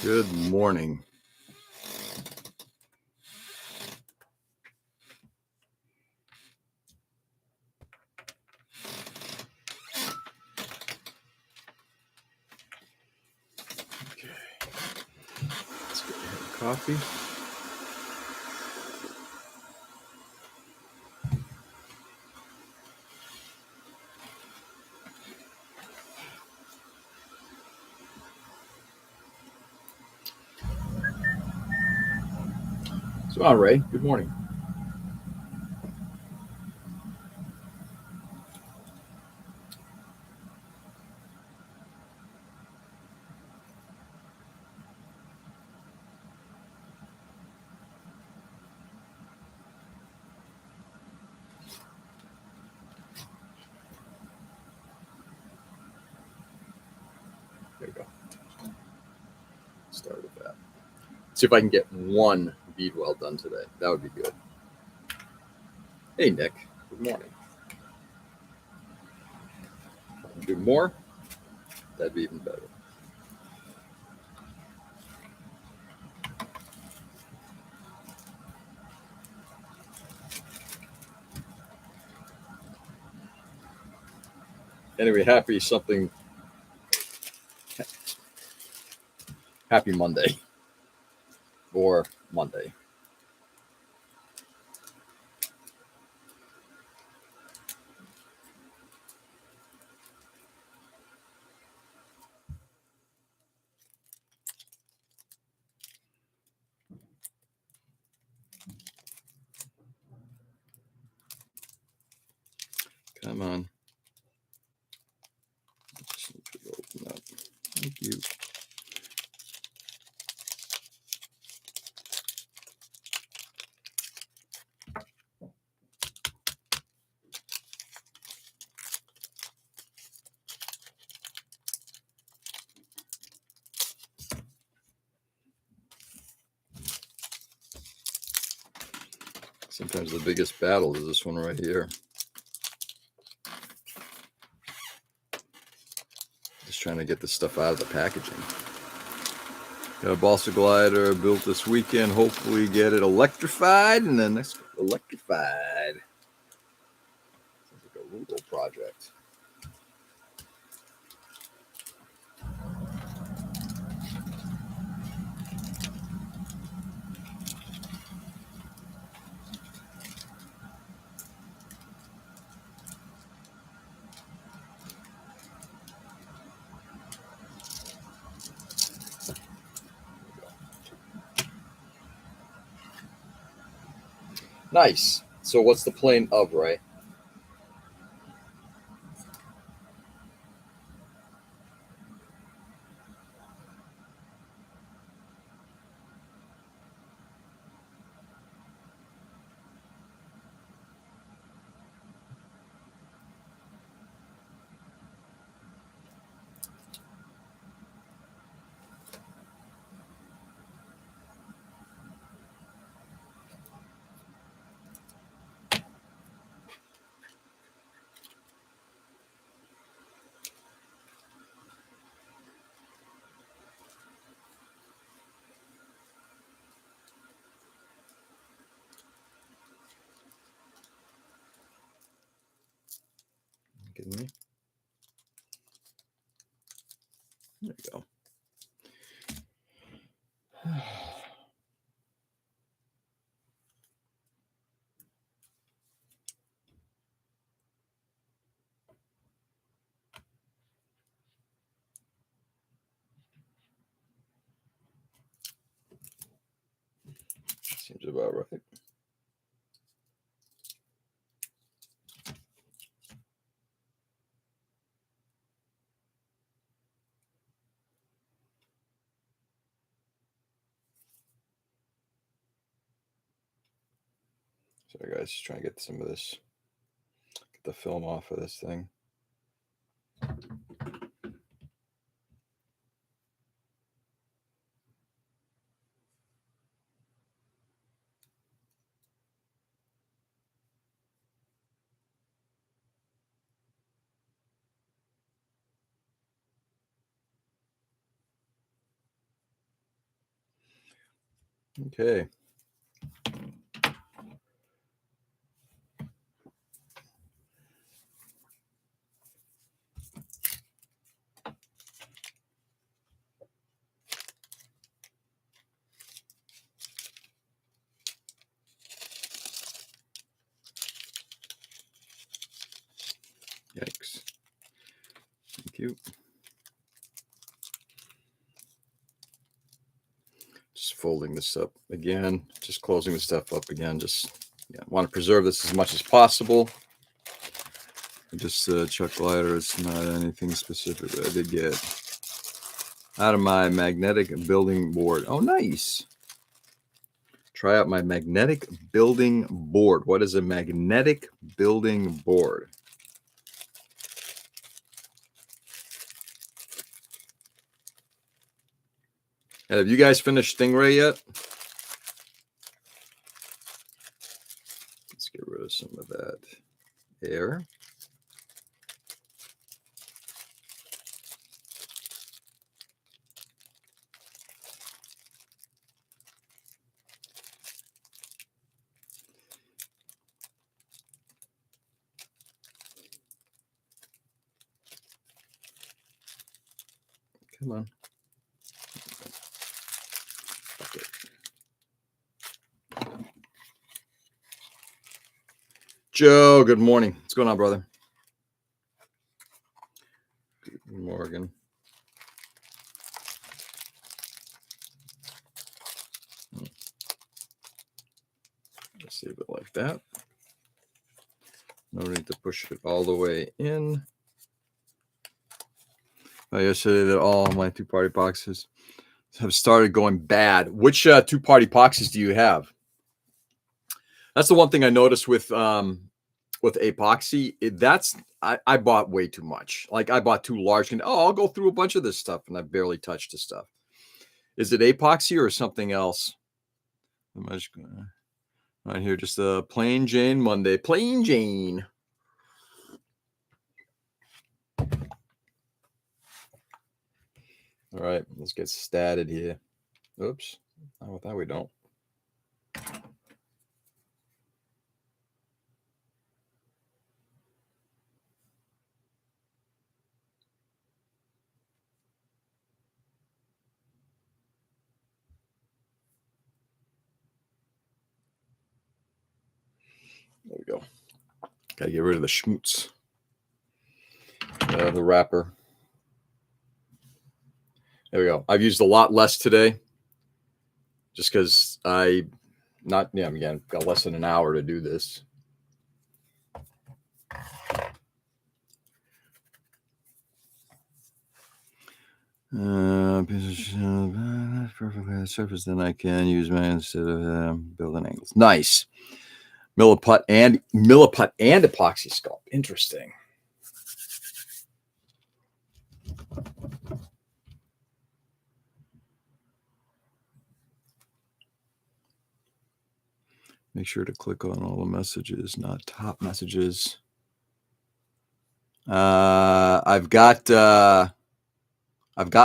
Good morning. Okay. Let's get a coffee. So, Ray, good morning. There you go. Start with that. See if I can get one bead weld done today. That would be good. Hey, Nick. Good morning. Do more? That'd be even better. Anyway, happy Monday or Monday. Come on. Just need to open up. Thank you. Sometimes the biggest battle is this one right here. Just trying to get this stuff out of the packaging. Got a balsa glider built this weekend. Hopefully get it electrified and then next electrified. Sounds like a little project. Nice. So what's the plane of, right? Kidding me? There you go. Seems about right. Sorry guys, just trying to get some of this, get the film off of this thing. Okay. Yikes. Thank you. Just folding this up again, just closing the stuff up again. Just want to preserve this as much as possible. Just chuck glider. It's not anything specific that I did get out of my magnetic building board. Oh, nice. Try out my magnetic building board. What is a magnetic building board? And have you guys finished Stingray yet? Let's get rid of some of that air. Come on. Okay. Joe, good morning. What's going on, brother? Good morning. Let's save it like that. No need to push it all the way in. Yesterday, that all my two-part epoxies have started going bad. Which two-part epoxies do you have? That's the one thing I noticed with epoxy. I bought way too much. Like I bought too large. And I'll go through a bunch of this stuff, and I barely touched the stuff. Is it epoxy or something else? I'm just gonna right here, just a plain Jane Monday. Plain Jane. All right, let's get statted here. Oops. Oh, that we don't. There we go. Gotta get rid of the schmutz. The wrapper. There we go. I've used a lot less today just because again, got less than an hour to do this. Perfectly surface, then I can use mine instead of building angles. Nice. Milliput and epoxy sculpt. Interesting. Make sure to click on all the messages, not top messages. I've got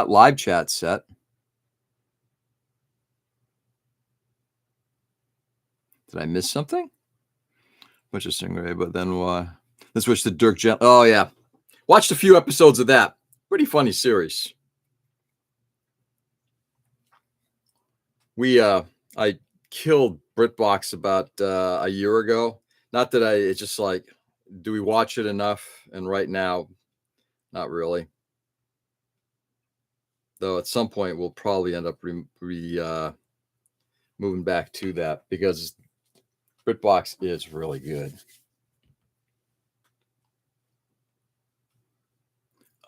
live chat set. Did I miss something? Bunch of Stingray, but then why? Let's switch to Dirk Gently. Oh yeah, watched a few episodes of that. Pretty funny series. I killed BritBox about a year ago. Not that it's just like, do we watch it enough? And right now, not really. Though at some point we'll probably end up moving back to that because BritBox is really good.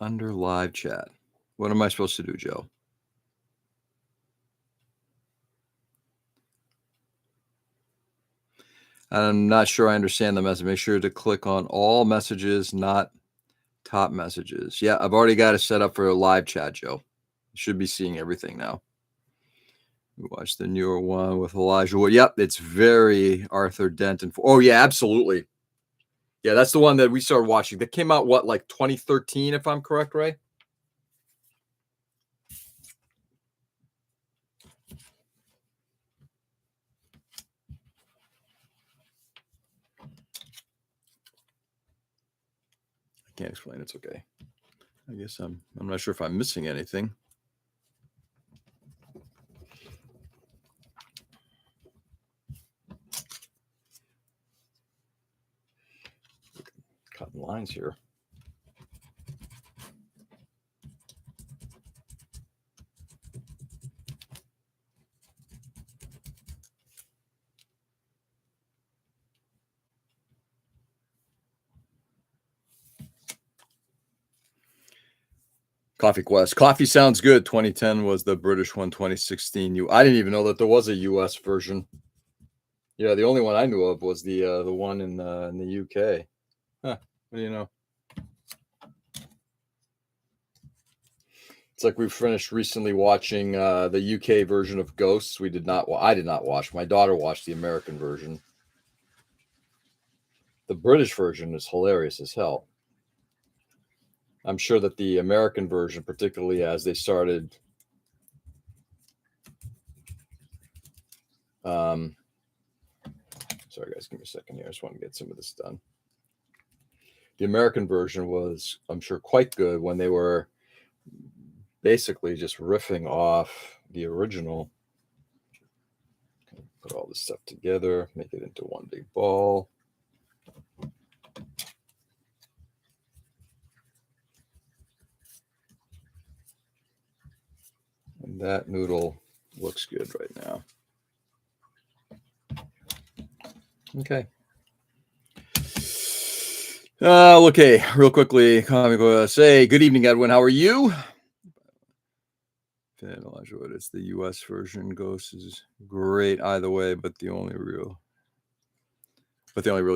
Under live chat. What am I supposed to do, Joe? I'm not sure I understand the message. Make sure to click on all messages, not top messages. Yeah, I've already got it set up for a live chat, Joe. You should be seeing everything now. We watched the newer one with Elijah Wood. Yep, it's very Arthur Denton. Oh, yeah, absolutely. Yeah, that's the one that we started watching. That came out, what, like 2013, if I'm correct, Ray? can't explain. It's okay. I guess I'm not sure if I'm missing anything. Cutting lines here. Coffee Quest. Coffee sounds good. 2010 was the British one. 2016. I didn't even know that there was a US version. Yeah, the only one I knew of was the one in the UK. Huh, what do you know? It's like we finished recently watching the UK version of Ghosts. I did not watch. My daughter watched the American version. The British version is hilarious as hell. I'm sure that the American version, particularly as they started sorry guys, give me a second here. I just want to get some of this done. The American version was, I'm sure, quite good when they were basically just riffing off the original. Put all this stuff together, make it into one big ball. And that noodle looks good right now. Okay. Okay, real quickly, say good evening, Edwin. How are you? Elijah, what is the US version? Ghost is great either way, but they only really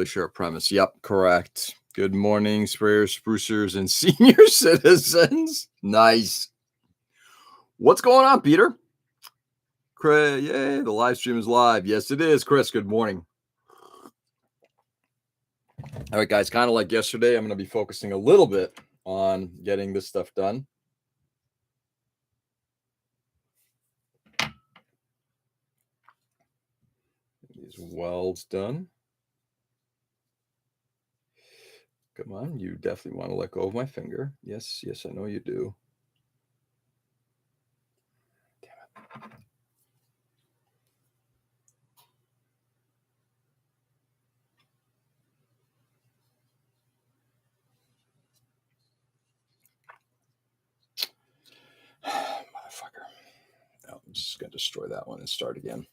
share a premise. Yep, correct. Good morning, sprayers, sprucers, and senior citizens. Nice. What's going on, Peter? Chris, yay, the live stream is live. Yes, it is. Chris, good morning. All right, guys, kind of like yesterday, I'm going to be focusing a little bit on getting this stuff done. These welds done. Come on, you definitely want to let go of my finger. Yes, I know you do. Damn it. Motherfucker. No, I'm just going to destroy that one and start again.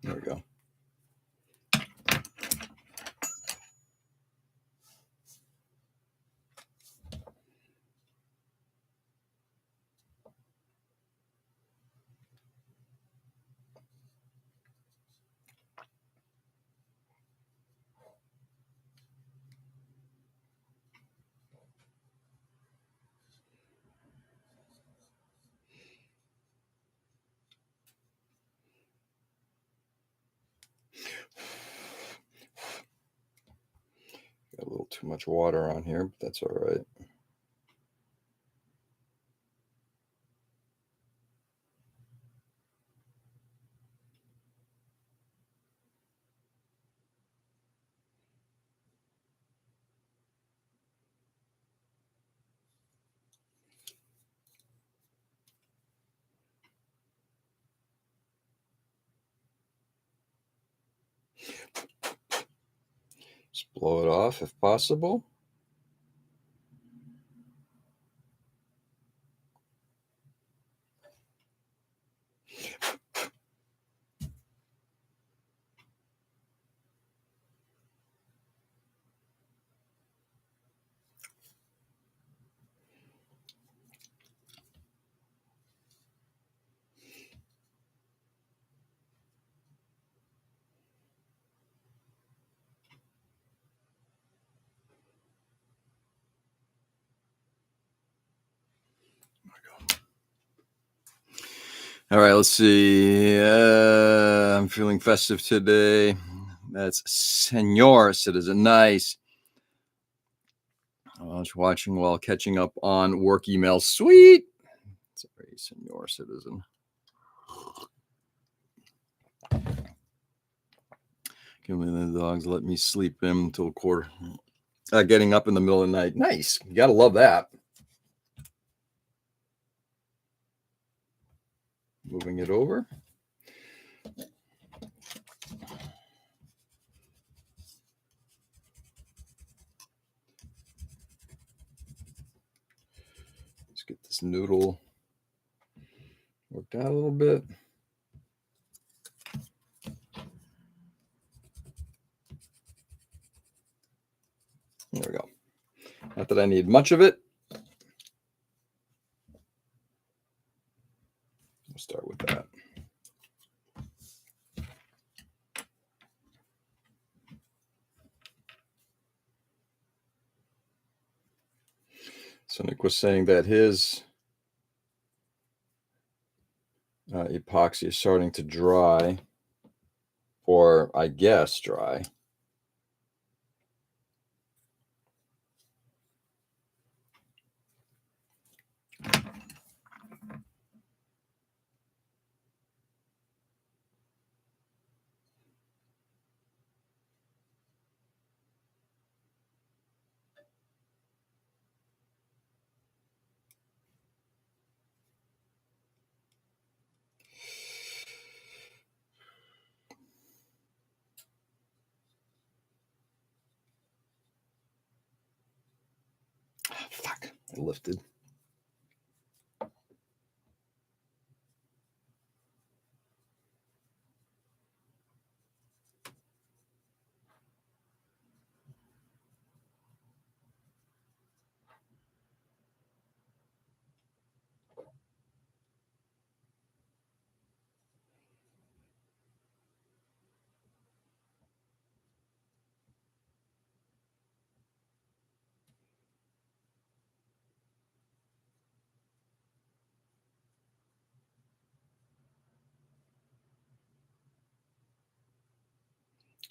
There we go. Got a little too much water on here, but that's all right. Just blow it off if possible. All right, let's see. I'm feeling festive today. That's Senor Citizen. Nice. I was watching while catching up on work emails. Sweet. Sorry, Senor Citizen. Give me the dogs. Let me sleep in until quarter. Getting up in the middle of the night. Nice. You gotta love that. Moving it over. Let's get this noodle worked out a little bit. There we go. Not that I need much of it. We'll start with that. So Nick was saying that his epoxy is starting to dry, or I guess dry. Fuck, I lifted.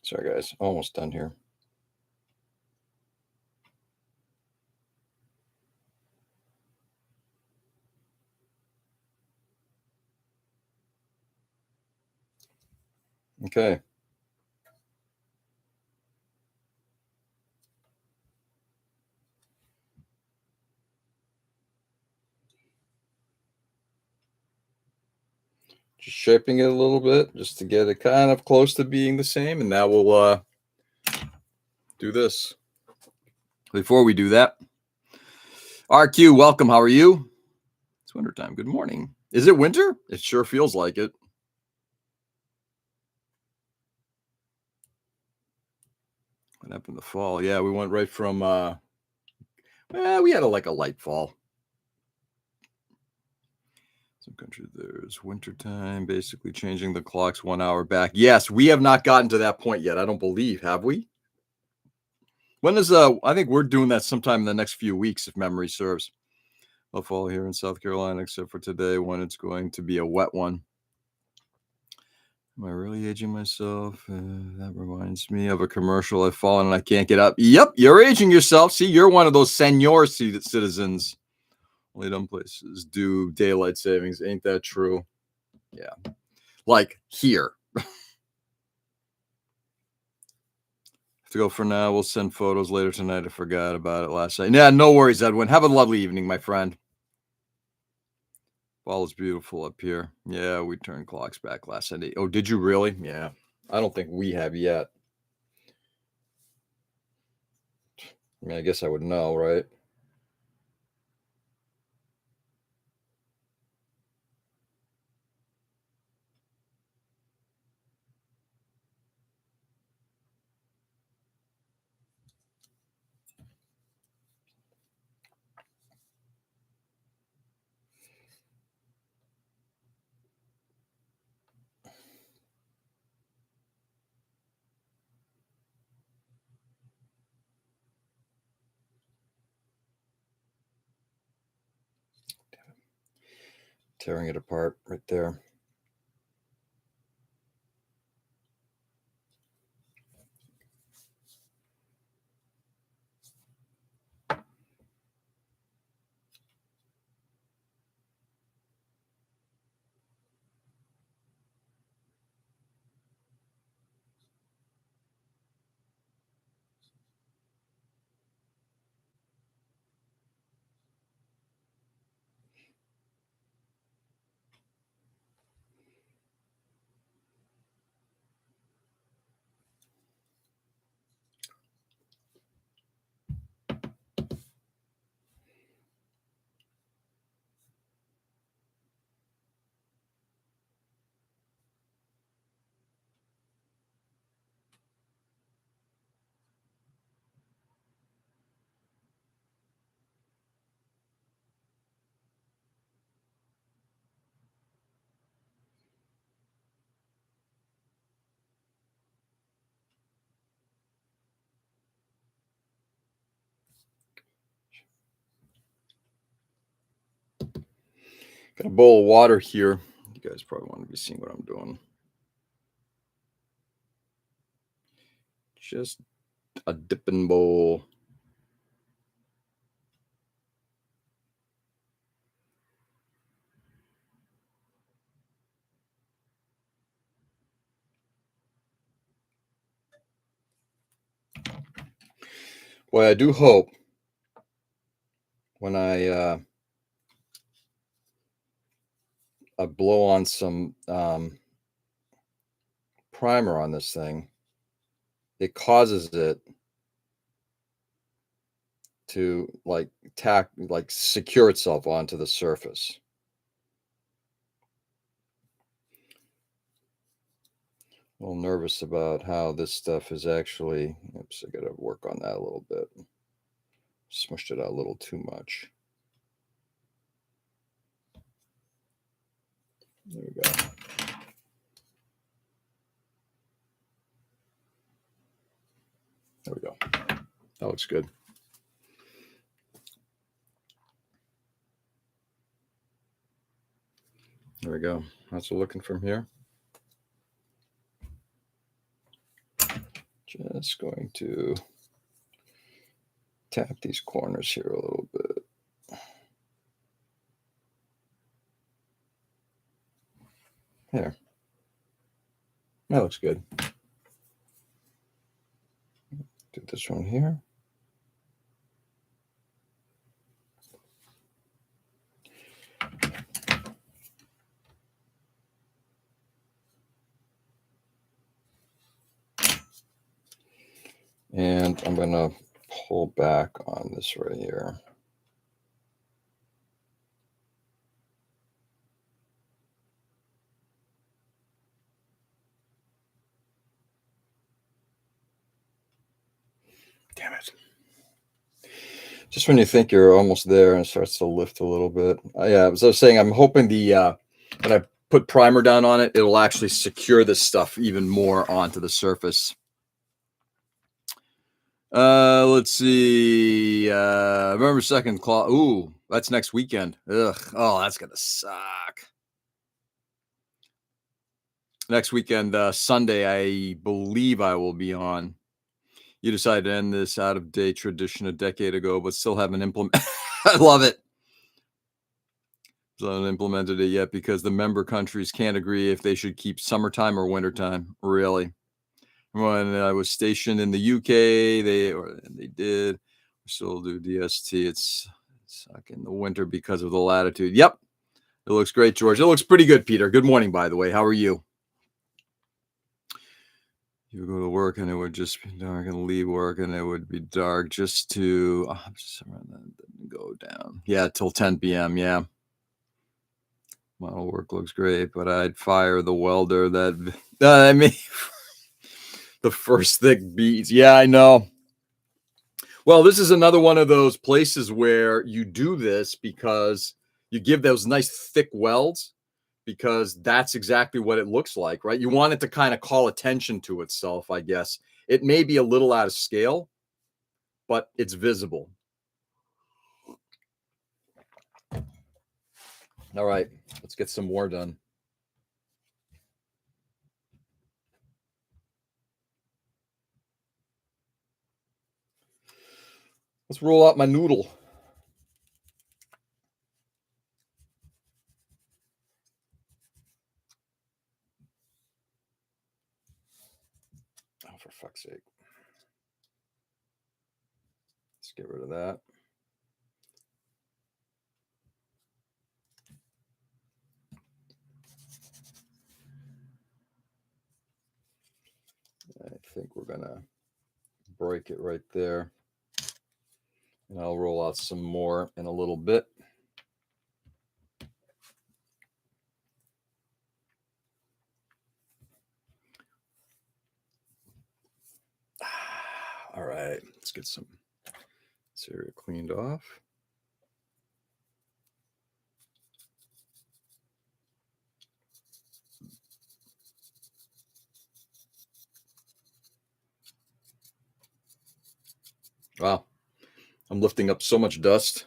Sorry, guys. Almost done here. Okay. Just shaping it a little bit just to get it kind of close to being the same. And now we'll do this. Before we do that, RQ, welcome. How are you? It's wintertime. Good morning. Is it winter? It sure feels like it. What happened in the fall? Yeah, we went right from we had a light fall. Some countries there's wintertime, basically changing the clocks 1 hour back. Yes, we have not gotten to that point yet. I don't believe, have we? When is I think we're doing that sometime in the next few weeks, if memory serves. I'll fall here in South Carolina, except for today when it's going to be a wet one. Am I really aging myself? That reminds me of a commercial. I've fallen and I can't get up. Yep, you're aging yourself. See, you're one of those senior citizens. Only dumb places do daylight savings. Ain't that true? Yeah. Like here. To go for now. We'll send photos later tonight. I forgot about it last night. Yeah, no worries, Edwin. Have a lovely evening, my friend. Fall is beautiful up here. Yeah, we turned clocks back last Sunday. Oh, did you really? Yeah. I don't think we have yet. I mean, I guess I would know, right? Tearing it apart right there. Got a bowl of water here. You guys probably want to be seeing what I'm doing. Just a dipping bowl. Boy, I do hope when I blow on some primer on this thing, it causes it to like secure itself onto the surface. A little nervous about how this stuff is actually, oops, I gotta work on that a little bit. Smushed it out a little too much. There we go. There we go. That looks good. There we go. How's it looking from here? Just going to tap these corners here a little bit. There. That looks good. Do this one here. And I'm going to pull back on this right here. Damn it. Just when you think you're almost there and it starts to lift a little bit. Yeah, as I was saying, I'm hoping when I put primer down on it, it'll actually secure this stuff even more onto the surface. Let's see. November 2nd, ooh, that's next weekend. Ugh. Oh, that's gonna suck. Next weekend, Sunday, I believe I will be on. You decided to end this out-of-date tradition a decade ago, but still haven't implemented. I love it. Still haven't implemented it yet because the member countries can't agree if they should keep summertime or wintertime. Really. When I was stationed in the UK, they did still do DST. It's suck in the winter because of the latitude. Yep, it looks great, George. It looks pretty good, Peter. Good morning, by the way. How are you? You would go to work and it would just be dark, and leave work and it would be dark just to go down. Yeah, till 10 p.m. Yeah. Model work looks great, but I'd fire the welder that I mean. The first thick beads. Yeah, I know. Well, this is another one of those places where you do this because you give those nice thick welds because that's exactly what it looks like, right? You want it to kind of call attention to itself, I guess. It may be a little out of scale, but it's visible. All right, let's get some more done. Let's roll out my noodle. Oh, for fuck's sake. Let's get rid of that. I think we're going to break it right there. And I'll roll out some more in a little bit. All right, let's get some area cleaned off. Wow, I'm lifting up so much dust.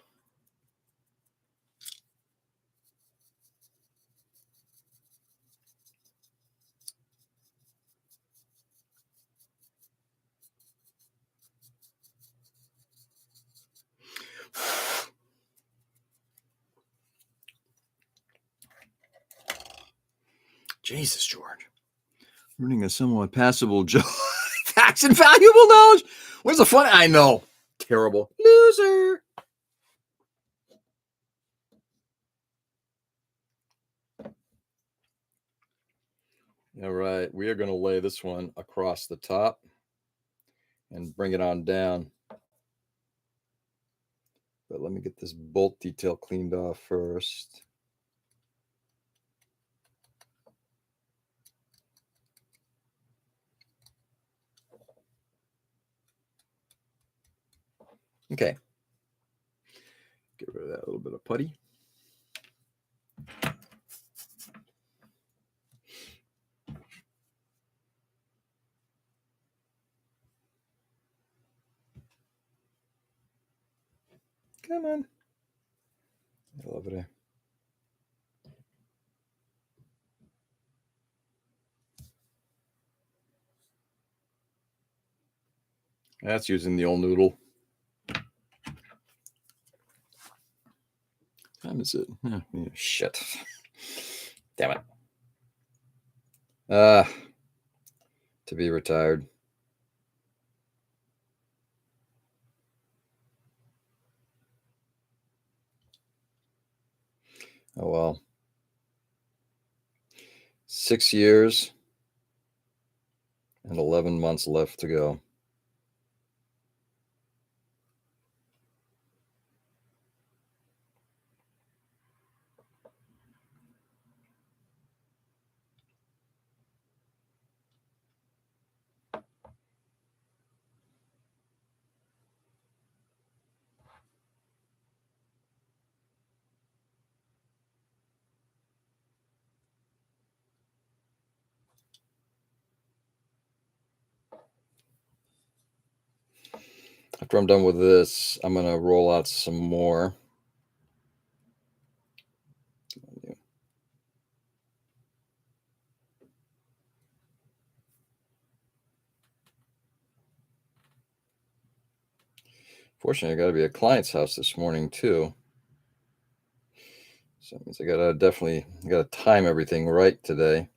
Jesus, George. Learning a somewhat passable joke. Facts and valuable knowledge. Where's the fun? I know. Terrible. Loser. All right. We are going to lay this one across the top and bring it on down. But let me get this bolt detail cleaned off first. Okay. Get rid of that little bit of putty. Come on. I love it. That's using the old noodle. What time is it? Oh, yeah, shit. Damn it. To be retired. Oh, well. 6 years and 11 months left to go. After I'm done with this, I'm going to roll out some more. Fortunately, I got to be at a client's house this morning too. So that means I got to time everything right today.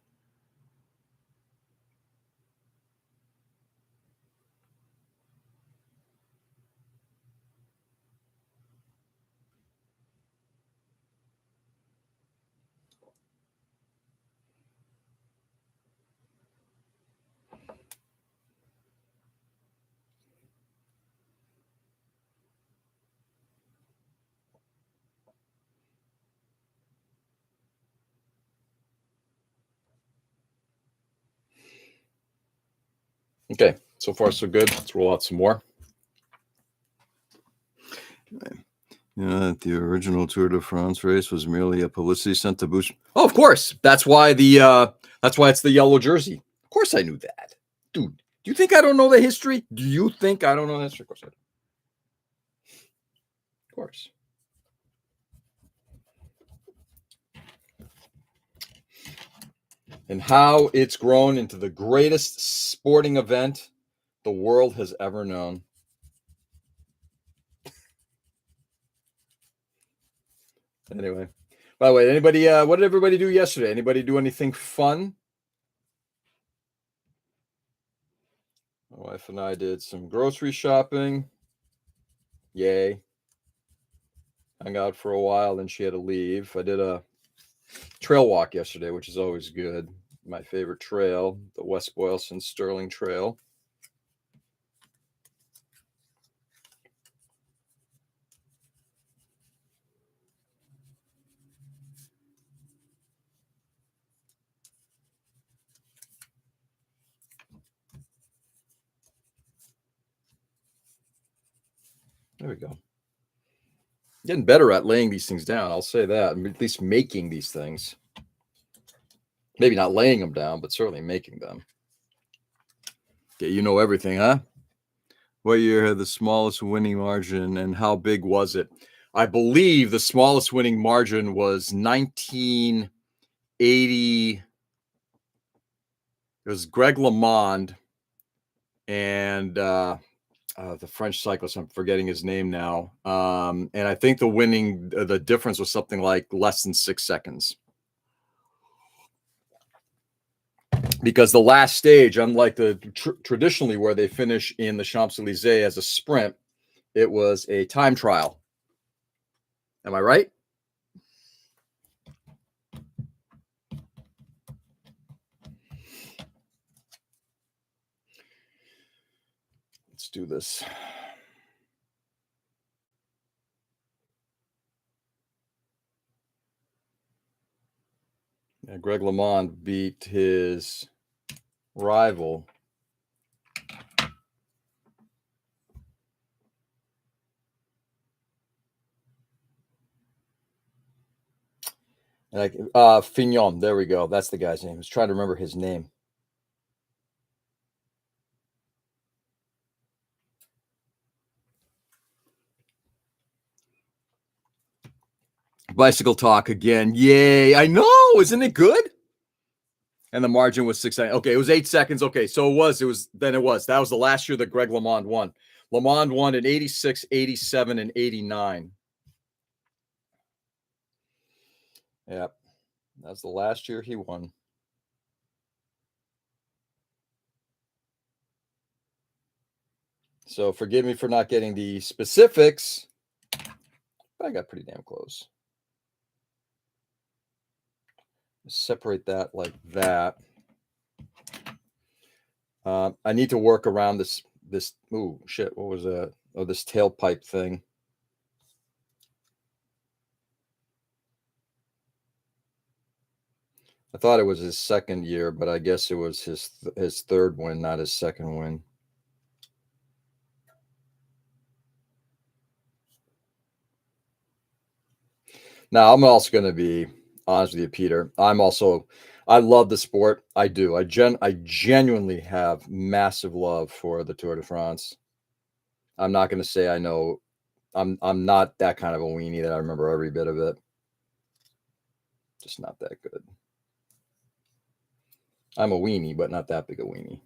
Okay, so far so good. Let's roll out some more. You know that the original Tour de France race was merely a publicity stunt to boost. Oh, of course. That's why it's the yellow jersey. Of course, I knew that, dude. Do you think I don't know the history? Do you think I don't know the history? Of course I do. Of course. And how it's grown into the greatest sporting event the world has ever known. Anyway, by the way, anybody, what did everybody do yesterday? Anybody do anything fun? My wife and I did some grocery shopping. Yay. Hung out for a while, then she had to leave. I did a trail walk yesterday, which is always good. My favorite trail, the West Boylston Sterling Trail. There we go. Getting better at laying these things down. I'll say that. I'm at least making these things. Maybe not laying them down, but certainly making them. Okay, you know everything, huh? What year had the smallest winning margin and how big was it? I believe the smallest winning margin was 1980. It was Greg LeMond and the French cyclist. I'm forgetting his name now. And I think the difference was something like less than 6 seconds. because the last stage, unlike the traditionally where they finish in the Champs-Élysées as a sprint, it was a time trial. Am I right? Let's do this. Yeah, Greg LeMond beat his rival. Like Fignon, there we go. That's the guy's name. I was trying to remember his name. Bicycle talk again. Yay. I know. Isn't it good? And the margin was 6 seconds. Okay, it was 8 seconds. Okay, so it was. That was the last year that Greg LeMond won. LeMond won in 86, 87, and 89. Yep. That's the last year he won. So forgive me for not getting the specifics, but I got pretty damn close. Separate that like that. I need to work around this. Oh shit! What was that? Oh, this tailpipe thing. I thought it was his second year, but I guess it was his third win, not his second win. Now, I'm also going to be honest with you, Peter. I love the sport. I do. I genuinely have massive love for the Tour de France. I'm not going to say I know. I'm not that kind of a weenie that I remember every bit of it. Just not that good. I'm a weenie, but not that big a weenie.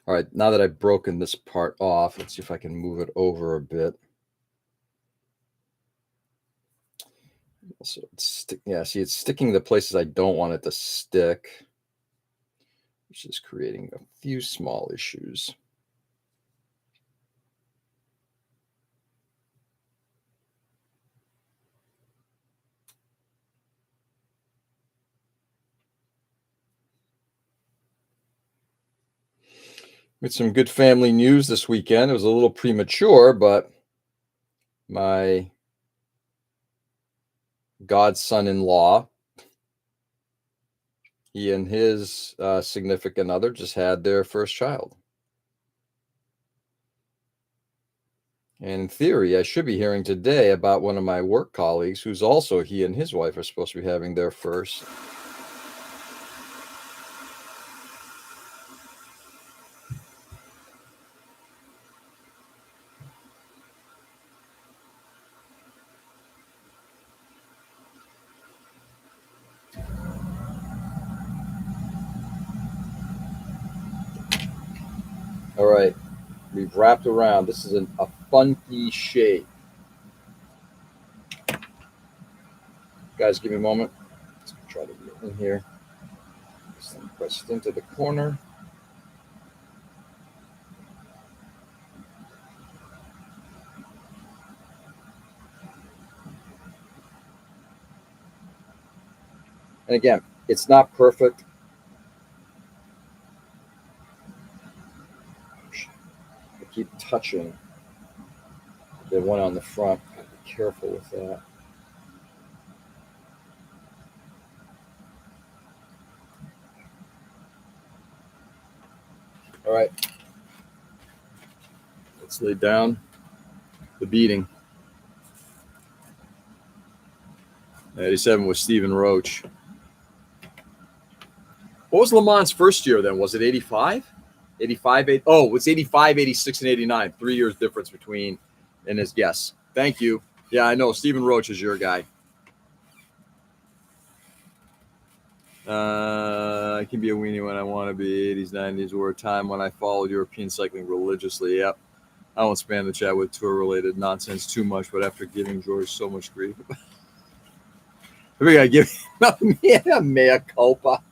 All right, now that I've broken this part off, let's see if I can move it over a bit. So see, it's sticking the places I don't want it to stick, which is creating a few small issues. With some good family news this weekend. It was a little premature, but my godson-in-law, he and his significant other just had their first child. And in theory, I should be hearing today about one of my work colleagues who's also, he and his wife are supposed to be having their first. All right, we've wrapped around. This is a funky shape. Guys, give me a moment. Let's try to get in here. This thing pressed into the corner. And again, it's not perfect. I keep touching the one on the front. Be careful with that. All right. Let's lay down the beating. 87 was Stephen Roach. What was LeMond's first year then? Was it 85? 85? Oh, it's 85, 86, and 89. 3 years difference between and his guess. Thank you. Yeah, I know. Stephen Roach is your guy. I can be a weenie when I want to be. 80s, 90s were a time when I followed European cycling religiously. Yep. I won't spam the chat with tour-related nonsense too much, but after giving George so much grief. We gotta give him a mea culpa.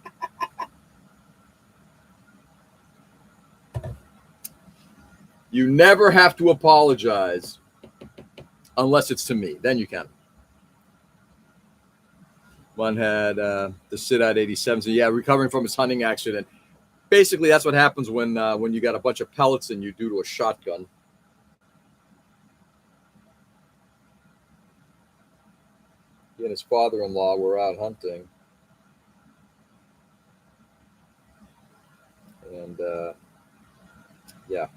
You never have to apologize unless it's to me. Then you can. One had the sit at 87. So yeah, recovering from his hunting accident. Basically, that's what happens when you got a bunch of pellets in you due to a shotgun. He and his father-in-law were out hunting, and yeah.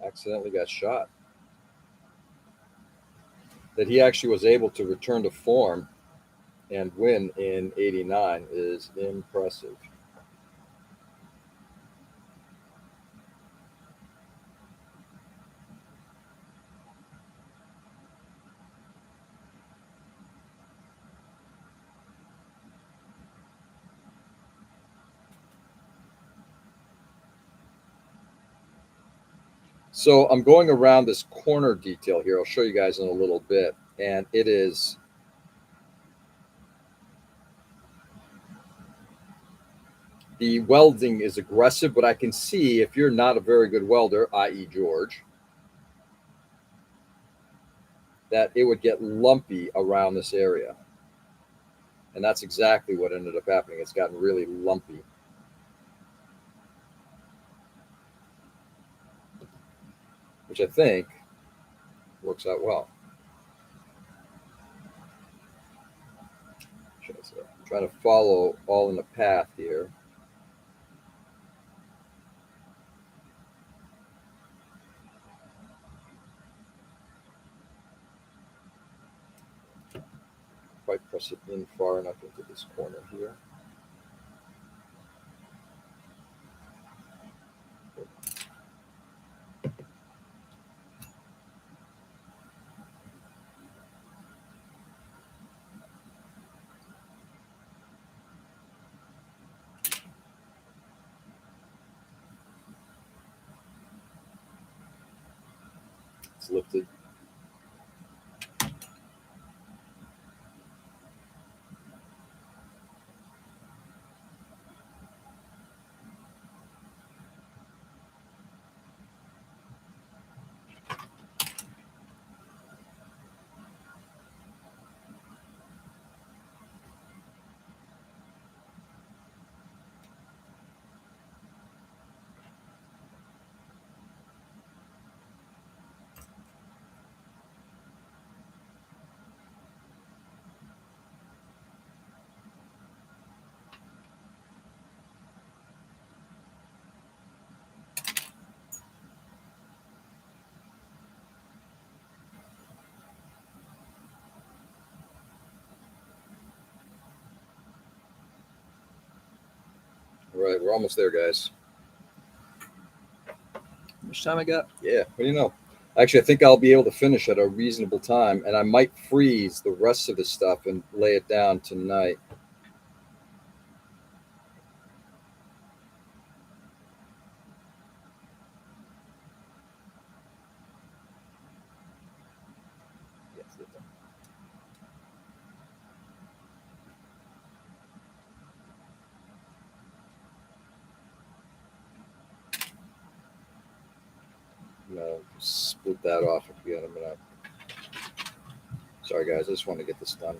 Accidentally got shot. That he actually was able to return to form and win in '89 is impressive. So I'm going around this corner detail here. I'll show you guys in a little bit. And it is the welding is aggressive, but I can see if you're not a very good welder, i.e. George, that it would get lumpy around this area. And that's exactly what ended up happening. It's gotten really lumpy. Which I think works out well. I'm trying to follow all in the path here. Quite press it in far enough into this corner here. It's lifted. All right, we're almost there, guys. How much time I got? Yeah, what do you know? Actually, I think I'll be able to finish at a reasonable time, and I might freeze the rest of the stuff and lay it down tonight. Split that off again. I'm gonna. Sorry, guys. I just want to get this done.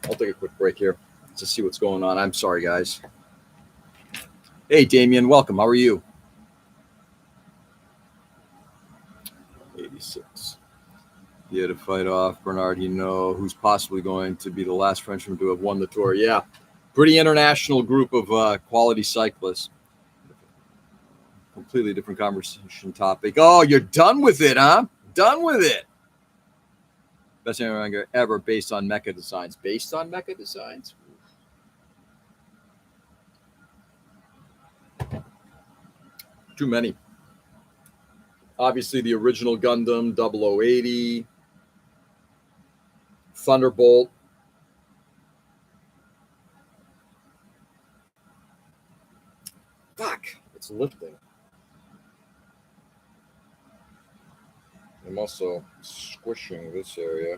I'll take a quick break here to see what's going on. I'm sorry, guys. Hey, Damien, welcome. How are you? 86. He had to fight off Bernard Hinault, who's possibly going to be the last Frenchman to have won the Tour. Yeah, pretty international group of quality cyclists. Completely different conversation topic. Oh, you're done with it, huh? Done with it. Best manga ever based on mecha designs. Based on mecha designs? Too many. Obviously, the original Gundam, 0080, Thunderbolt. Fuck, it's lifting. I'm also squishing this area.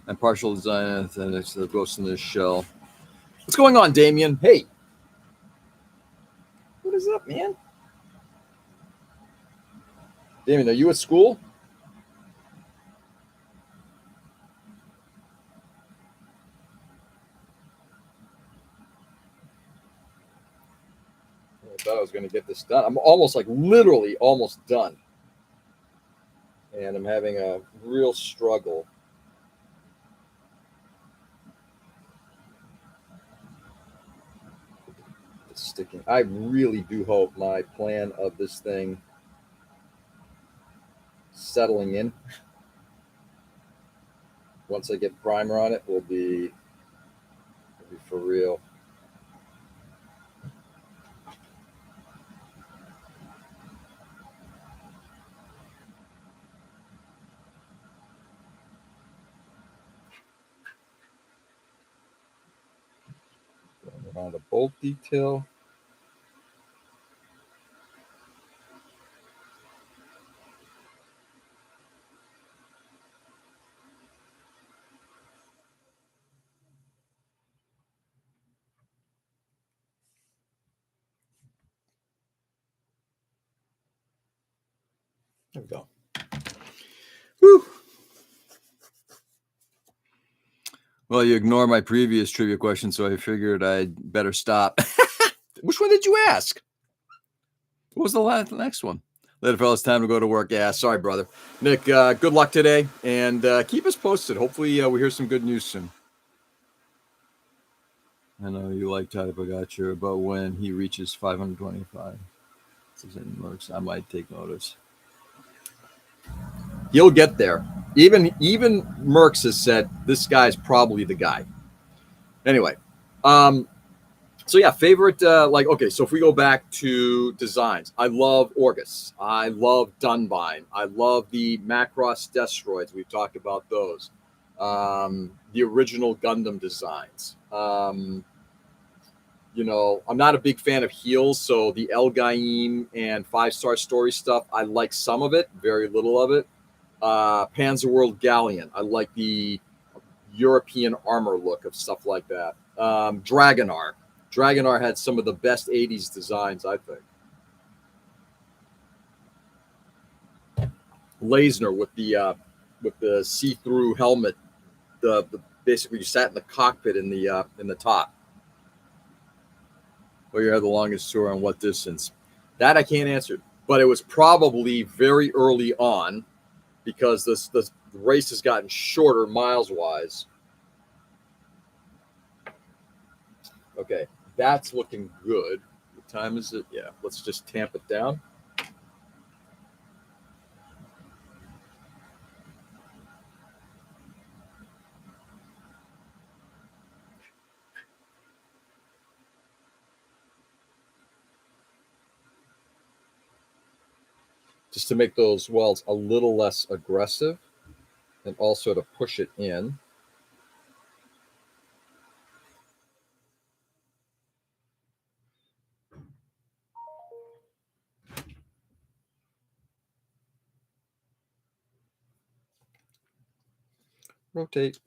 And partial design and it's the ghost in this shell. What's going on, Damien? Hey. What is up, man? Damien, are you at school? I thought I was going to get this done. I'm almost like literally almost done. And I'm having a real struggle. It's sticking. I really do hope my plan of this thing settling in once I get primer on it will be for real. Going around the bolt detail. There we go. Whew. Well, you ignore my previous trivia question, so I figured I'd better stop. Which one did you ask? What was the next one? Later, fellas, time to go to work. Yeah, sorry, brother. Nick, good luck today, and keep us posted. Hopefully, we hear some good news soon. I know you like Type I got you, but when he reaches 525, I might take notice. He'll get there. Even Merckx has said this guy's probably the guy. Anyway, so yeah, favorite okay. So if we go back to designs, I love Orgus. I love Dunbine. I love the Macross Destroids. We've talked about those. The original Gundam designs. I'm not a big fan of heels, so the El Gaim and 5-Star Story stuff, I like some of it, very little of it. Panzerworld Galleon, I like the European armor look of stuff like that. Dragonar had some of the best 80s designs, I think. Leisner with the see-through helmet, the basically you sat in the cockpit in the top. Well, you had the longest tour on what distance? That I can't answer, but it was probably very early on because the race has gotten shorter miles wise. Okay, that's looking good. What time is it? Yeah, let's just tamp it down. Just to make those welds a little less aggressive and also to push it in. Rotate.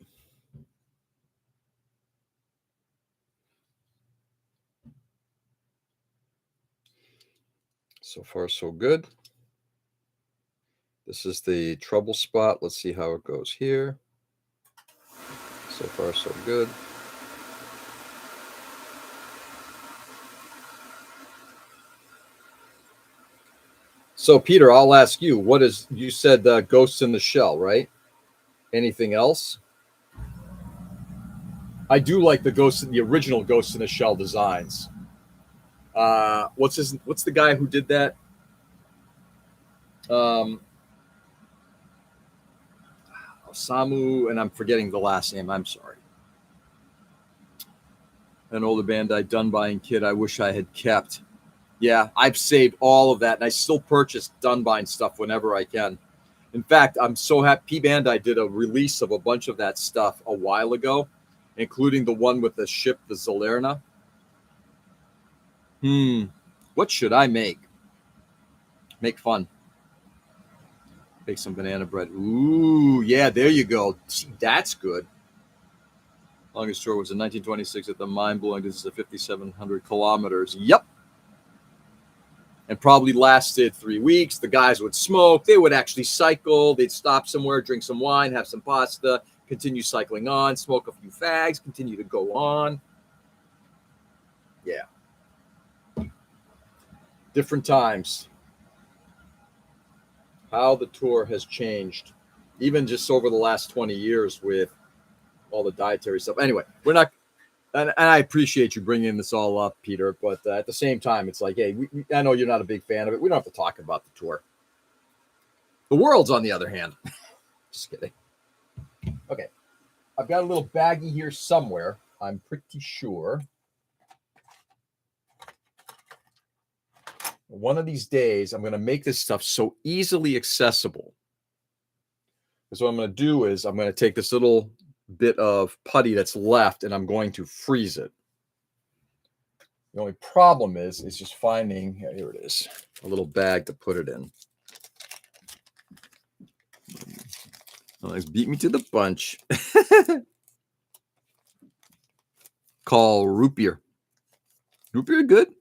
So far, so good. This is the trouble spot. Let's see how it goes here. So far, so good. So, Peter, I'll ask you. You said Ghosts in the Shell, right? Anything else? I do like the original Ghost in the Shell designs. What's the guy who did that? Um, Samu, and I'm forgetting the last name. I'm sorry. An older Bandai Dunbine kit I wish I had kept. Yeah, I've saved all of that, and I still purchase Dunbine stuff whenever I can. In fact, I'm so happy. P Bandai did a release of a bunch of that stuff a while ago, including the one with the ship, the Zolerna. What should I make? Make fun. Make some banana bread. Ooh, yeah, there you go. See, that's good. Longest tour was in 1926 at the mind-blowing distance of 5,700 kilometers. Yep. And probably lasted 3 weeks. The guys would smoke. They would actually cycle. They'd stop somewhere, drink some wine, have some pasta, continue cycling on, smoke a few fags, continue to go on. Yeah. Different times. How the tour has changed, even just over the last 20 years with all the dietary stuff. Anyway, we're not, and I appreciate you bringing this all up, Peter, but at the same time, it's like, hey, I know you're not a big fan of it. We don't have to talk about the tour. The world's, on the other hand. Just kidding. Okay. I've got a little baggie here somewhere, I'm pretty sure. One of these days, I'm going to make this stuff so easily accessible. Because what I'm going to do is I'm going to take this little bit of putty that's left and I'm going to freeze it. The only problem is just finding, here it is, a little bag to put it in. Well, beat me to the punch. Call root beer. Root beer good?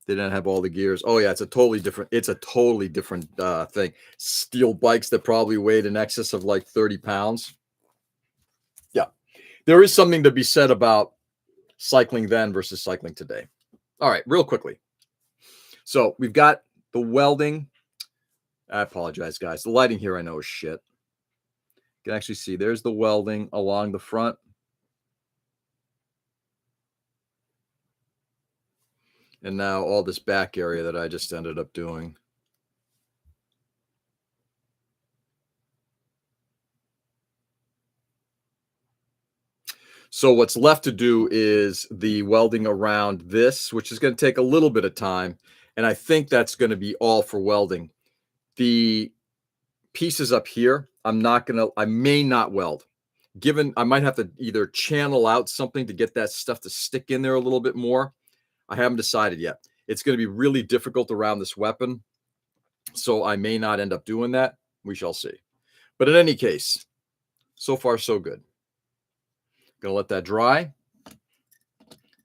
They didn't have all the gears. Oh yeah, it's a totally different thing. Steel bikes that probably weighed in excess of like 30 pounds. Yeah. There is something to be said about cycling then versus cycling today. All right, real quickly. So we've got the welding. I apologize, guys. The lighting here I know is shit. You can actually see there's the welding along the front. And now all this back area that I just ended up doing. So what's left to do is the welding around this, which is going to take a little bit of time. And I think that's going to be all for welding. The pieces up here, I may not weld. I might have to either channel out something to get that stuff to stick in there a little bit more. I haven't decided yet. It's going to be really difficult around this weapon. So I may not end up doing that. We shall see. But in any case, so far, so good. Going to let that dry.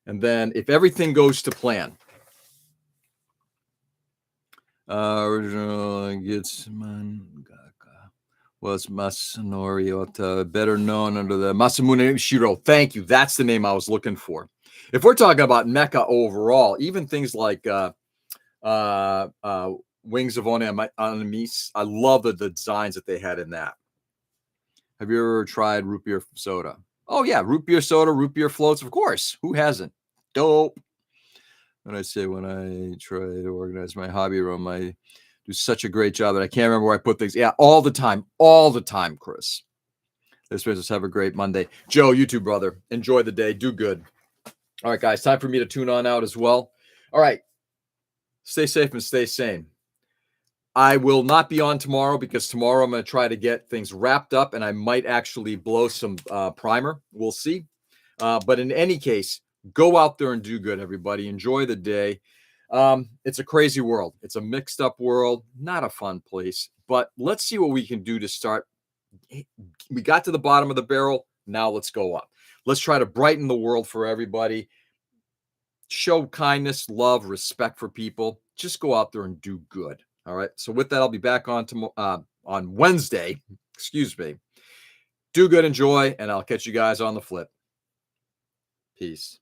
And then if everything goes to plan, original gets was Masanori, better known under the Masamune Shiro. Thank you. That's the name I was looking for. If we're talking about mecha overall, even things like Wings of Onemis, I love the designs that they had in that. Have you ever tried root beer soda? Oh yeah, root beer soda, root beer floats, of course. Who hasn't? Dope. When I try to organize my hobby room, I do such a great job that I can't remember where I put things. Yeah, all the time, Chris. This business, have a great Monday. Joe, you too, brother. Enjoy the day. Do good. All right, guys, time for me to tune on out as well. All right. Stay safe and stay sane. I will not be on tomorrow because tomorrow I'm going to try to get things wrapped up and I might actually blow some primer. We'll see. But in any case, go out there and do good, everybody. Enjoy the day. It's a crazy world. It's a mixed up world. Not a fun place. But let's see what we can do to start. We got to the bottom of the barrel. Now let's go up. Let's try to brighten the world for everybody. Show kindness, love, respect for people. Just go out there and do good. All right. So with that, I'll be back on Wednesday. Excuse me. Do good, enjoy, and I'll catch you guys on the flip. Peace.